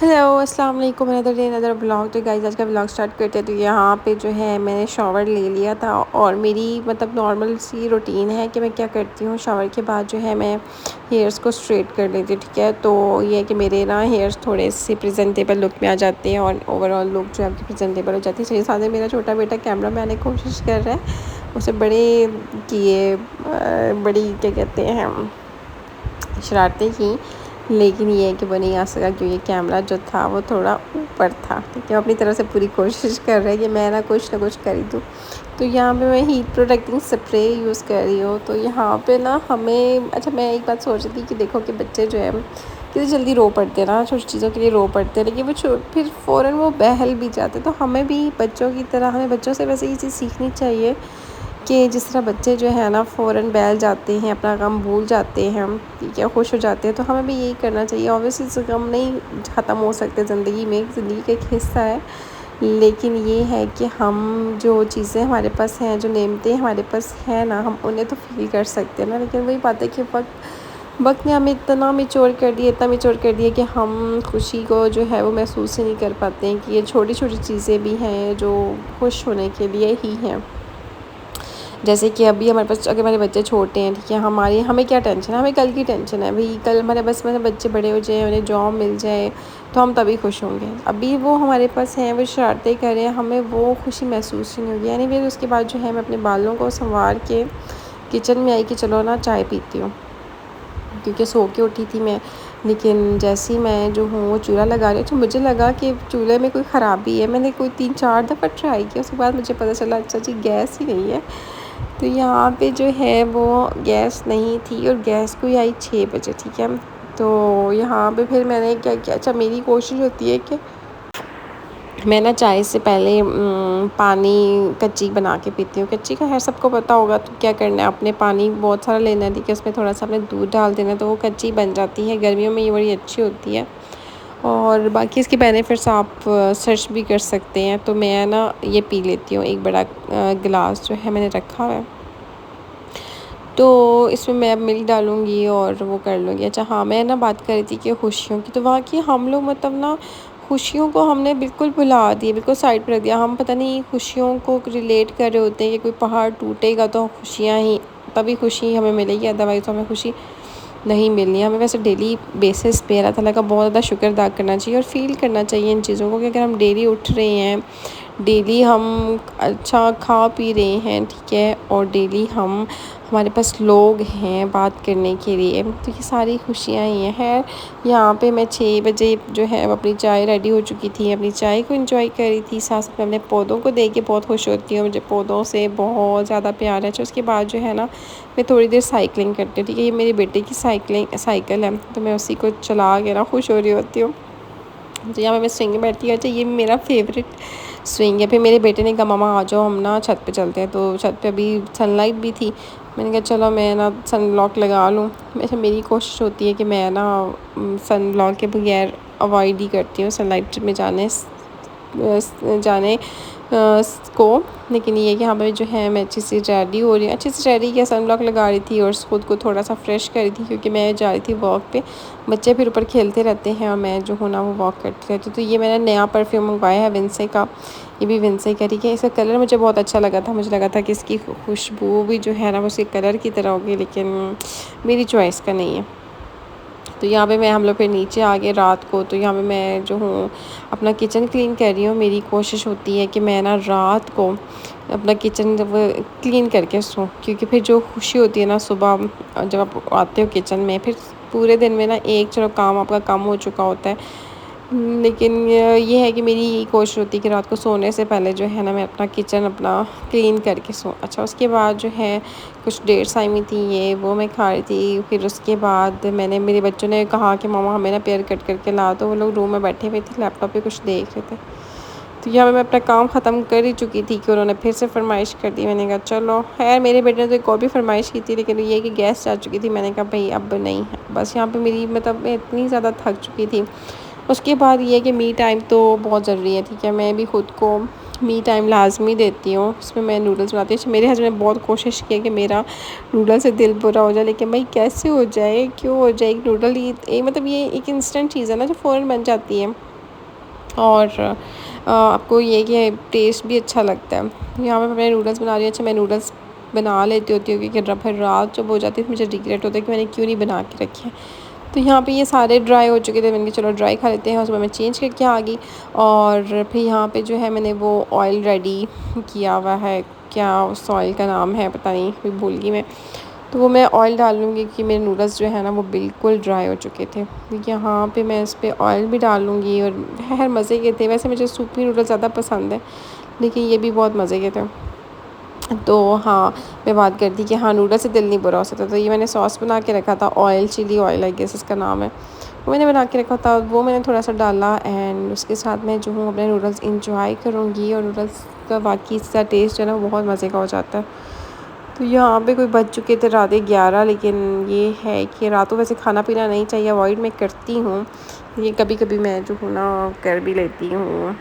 Hello अस्सलाम वालेकुम another day another blog. तो गाइस आज का ब्लॉग स्टार्ट करते हैं। तो यहाँ पे जो है मैंने शॉवर ले लिया था और मेरी मतलब नॉर्मल सी रूटीन है कि मैं क्या करती हूँ शॉवर के बाद जो है मैं हेयर्स को स्ट्रेट कर लेती हूँ। ठीक है, तो ये है कि मेरे ना हेयर्स थोड़े से प्रेजेंटेबल लुक में आ जाते हैं और ओवरऑल लुक जो है आपकी प्रेजेंटेबल हो जाती है। चलिए साथ में मेरा छोटा बेटा कैमरा मैन की कोशिश कर रहा है, उसे बड़े किए बड़ी क्या कहते हैं शरारतें की, लेकिन ये है कि वो नहीं आ सका क्योंकि कैमरा जो था वो थोड़ा ऊपर था। ठीक है, अपनी तरफ से पूरी कोशिश कर रहा है कि मैं ना कुछ कर ही दूँ। तो यहाँ पे मैं हीट प्रोटेक्टिंग स्प्रे यूज़ कर रही हूँ। तो यहाँ पे ना हमें अच्छा मैं एक बात सोच रही थी कि देखो कि बच्चे जो है कितनी जल्दी रो पड़ते हैं ना, छोटी चीज़ों के लिए रो पड़ते हैं, लेकिन वो फिर फ़ौरन वो बहल भी जाते हैं। तो हमें भी बच्चों की तरह हमें बच्चों से वैसे ये चीज़ सीखनी चाहिए कि जिस तरह बच्चे जो है ना फ़ौरन बहल जाते हैं, अपना काम भूल जाते हैं, ठीक है, खुश हो जाते हैं, तो हमें भी यही करना चाहिए। ऑब्वियसली गम नहीं ख़त्म हो सकते ज़िंदगी में, ज़िंदगी का एक हिस्सा है, लेकिन ये है कि हम जो चीज़ें हमारे पास हैं, जो नेमतें हमारे पास हैं ना, हम उन्हें तो फ़ील कर सकते हैं ना। लेकिन वही बात है कि वक्त ने हमें इतना मेच्योर कर दिया कि हम खुशी को जो है वो महसूस ही नहीं कर पाते हैं कि ये छोटी छोटी चीज़ें भी हैं जो खुश होने के लिए ही हैं। जैसे कि अभी हमारे पास अगर हमारे बच्चे छोटे हैं, ठीक है, हमें क्या टेंशन है, हमें कल की टेंशन है भाई। कल हमारे बस मेरे बच्चे बड़े हो जाए, उन्हें जॉब मिल जाए तो हम तभी खुश होंगे। अभी वो हमारे पास हैं, वो शरारतें करें, हमें वो खुशी महसूस ही नहीं होगी। यानी फिर उसके बाद जो है मैं अपने बालों को संवार के किचन में आई कि चलो ना चाय पीती हूँ, क्योंकि सो के उठी थी मैं। लेकिन जैसे ही मैं जो हूँ वो चूल्हा लगा रही हूँ तो मुझे लगा कि चूल्हे में कोई ख़राबी है। मैंने कोई 3-4 दफ़ा ट्राई किया, उसके बाद मुझे पता चला अच्छा जी गैस ही नहीं है। तो यहाँ पे जो है वो गैस नहीं थी और गैस कोई आई 6 बजे। ठीक है, तो यहाँ पे फिर मैंने क्या किया, अच्छा मेरी कोशिश होती है कि मैं ना चाय से पहले पानी कच्ची बना के पीती हूँ। कच्ची का है सबको पता होगा, तो क्या करना है, आपने पानी बहुत सारा लेना है, ठीक है, उसमें थोड़ा सा आपने दूध डाल देना, तो वो कच्ची बन जाती है। गर्मियों में ये बड़ी अच्छी होती है और बाकी इसके बेनिफिट्स आप सर्च भी कर सकते हैं। तो मैं ना ये पी लेती हूँ, एक बड़ा गिलास जो है मैंने रखा हुआ है, तो इसमें मैं अब मिल्क डालूँगी और वो कर लूँगी। अच्छा हाँ, मैं ना बात कर रही थी कि खुशियों की, तो वहाँ की हम लोग मतलब ना खुशियों को हमने बिल्कुल भुला दिया, बिल्कुल साइड पर रख दिया। हम पता नहीं खुशियों को रिलेट कर रहे होते हैं कि कोई पहाड़ टूटेगा तो खुशियाँ ही तभी खुशी हमें मिलेगी, अदरवाइज़ तो हमें खुशी नहीं मिलनी है। हमें वैसे डेली बेसिस पे अल्लाह ताला का बहुत ज़्यादा शुक्र अदा करना चाहिए और फ़ील करना चाहिए इन चीज़ों को कि अगर हम डेली उठ रहे हैं, डेली हम अच्छा खा पी रहे हैं, ठीक है, और डेली हमारे पास लोग हैं बात करने के लिए, तो ये सारी खुशियाँ ही हैं। यहाँ पे मैं 6 बजे जो है अपनी चाय रेडी हो चुकी थी, अपनी चाय को एंजॉय कर रही थी। साथ साथ मैं अपने पौधों को देख के बहुत खुश होती हूँ, मुझे पौधों से बहुत ज़्यादा प्यार है। अच्छा उसके बाद जो है ना मैं थोड़ी देर साइकिलिंग करती हूँ, ठीक है, ये मेरे बेटे की साइकिल है, तो मैं उसी को चला के ना खुश हो रही होती हूँ। तो यहाँ पे मैं स्विंग में बैठती हूँ। अच्छा ये मेरा फेवरेट स्विंग है। फिर मेरे बेटे ने कहा मामा आ जाओ हम ना छत पे चलते हैं, तो छत पे अभी सनलाइट भी थी, मैंने कहा चलो मैं ना सन ब्लॉक लगा लूँ। वैसे मेरी कोशिश होती है कि मैं ना सन ब्लॉक के बगैर अवॉइड ही करती हूँ सनलाइट में जाने को। लेकिन ये कि हाँ भाई जो है मैं अच्छी सी रेडी हो रही हूँ, अच्छी सी रेडी किया, सन ब्लॉक लगा रही थी और खुद को थोड़ा सा फ्रेश कर रही थी, क्योंकि मैं जा रही थी वॉक पे। बच्चे फिर ऊपर खेलते रहते हैं और मैं जो हूँ ना वो वॉक करती रहती हूँ। तो ये मैंने नया परफ्यूम मंगवाया है विंसे का, ये भी विंसे का, ठीक है। इसका कलर मुझे बहुत अच्छा लगा था, मुझे लगा था कि इसकी खुशबू भी जो है ना वो उसके कलर की तरह होगी, लेकिन मेरी चॉइस का नहीं है। तो यहाँ पे हम लोग फिर नीचे आ गए रात को। तो यहाँ पे मैं जो हूँ अपना किचन क्लीन कर रही हूँ। मेरी कोशिश होती है कि मैं ना रात को अपना किचन जब क्लीन करके सोऊं, क्योंकि फिर जो खुशी होती है ना सुबह जब आप आते हो किचन में, फिर पूरे दिन में ना एक चलो काम आपका कम हो चुका होता है, लेकिन ये है कि मेरी यही कोशिश होती है कि रात को सोने से पहले जो है ना मैं अपना किचन अपना क्लीन करके सोऊं। अच्छा उसके बाद जो है कुछ डेट्स आई हुई थी, ये वो मैं खा रही थी। फिर उसके बाद मेरे बच्चों ने कहा कि मामा हमें ना पेयर कट करके ला, तो वो लोग रूम में बैठे हुए थे, लैपटॉप पे कुछ देख रहे थे। तो यहाँ मैं अपना काम ख़त्म कर ही चुकी थी कि उन्होंने फिर से फरमाइश कर दी। मैंने कहा चलो खैर, मेरे बेटे ने तो एक और भी फरमाइश की थी, लेकिन ये कि गैस जा चुकी थी। मैंने कहा भाई अब नहीं है, बस यहाँ पे मेरी मतलब मैं इतनी ज़्यादा थक चुकी थी। उसके बाद ये कि मी टाइम तो बहुत ज़रूरी है, ठीक है, मैं भी ख़ुद को मी टाइम लाजमी देती हूँ। उसमें मैं नूडल्स बनाती हूँ। मेरे हस्बैंड ने बहुत कोशिश की है कि मेरा नूडल से दिल बुरा हो जाए, लेकिन भाई कैसे हो जाए, क्यों हो जाए, एक नूडल ये मतलब ये एक इंस्टेंट चीज़ है ना जो फ़ौरन बन जाती है। और आपको ये कि टेस्ट भी अच्छा लगता है। यहाँ पे मैं अपने नूडल्स बना रही हूँ। अच्छा, मैं नूडल्स बना लेती होती हूँ क्योंकि फिर रात जब हो जाती है तो मुझे रिग्रेट होता है कि मैंने क्यों नहीं बना के रखे हैं। तो यहाँ पे ये सारे ड्राई हो चुके थे, मैंने कहा चलो ड्राई खा लेते हैं। उसमें मैं चेंज करके आ गई और फिर यहाँ पे जो है मैंने वो ऑयल रेडी किया हुआ है, क्या उस ऑयल का नाम है पता नहीं, अभी भूल गई मैं। तो वो मैं ऑयल डाल लूँगी कि मेरे नूडल्स जो है ना वो बिल्कुल ड्राई हो चुके थे। तो यहाँ पे मैं इस पर ऑयल भी डाल लूँगी और खैर मज़े के थे। वैसे मुझे सूपी नूडल्स ज़्यादा पसंद है, लेकिन ये भी बहुत मज़े के थे। तो हाँ, मैं बात करती कि हाँ नूडल्स से दिल नहीं बुरा हो सकता। तो ये मैंने सॉस बना के रखा था, oil chilli oil I guess इसका नाम है, वो मैंने बना के रखा था, वो मैंने थोड़ा सा डाला एंड उसके साथ मैं जो हूँ अपने नूडल्स इंजॉय करूँगी। और नूडल्स का बाकी सा टेस्ट है ना बहुत मज़े का हो जाता है। तो यहाँ पे कोई बज चुके थे रात 11, लेकिन ये है कि रातों वैसे खाना पीना नहीं चाहिए, अवॉइड मैं करती हूँ, ये कभी कभी मैं जो हूँ ना कर भी लेती हूँ।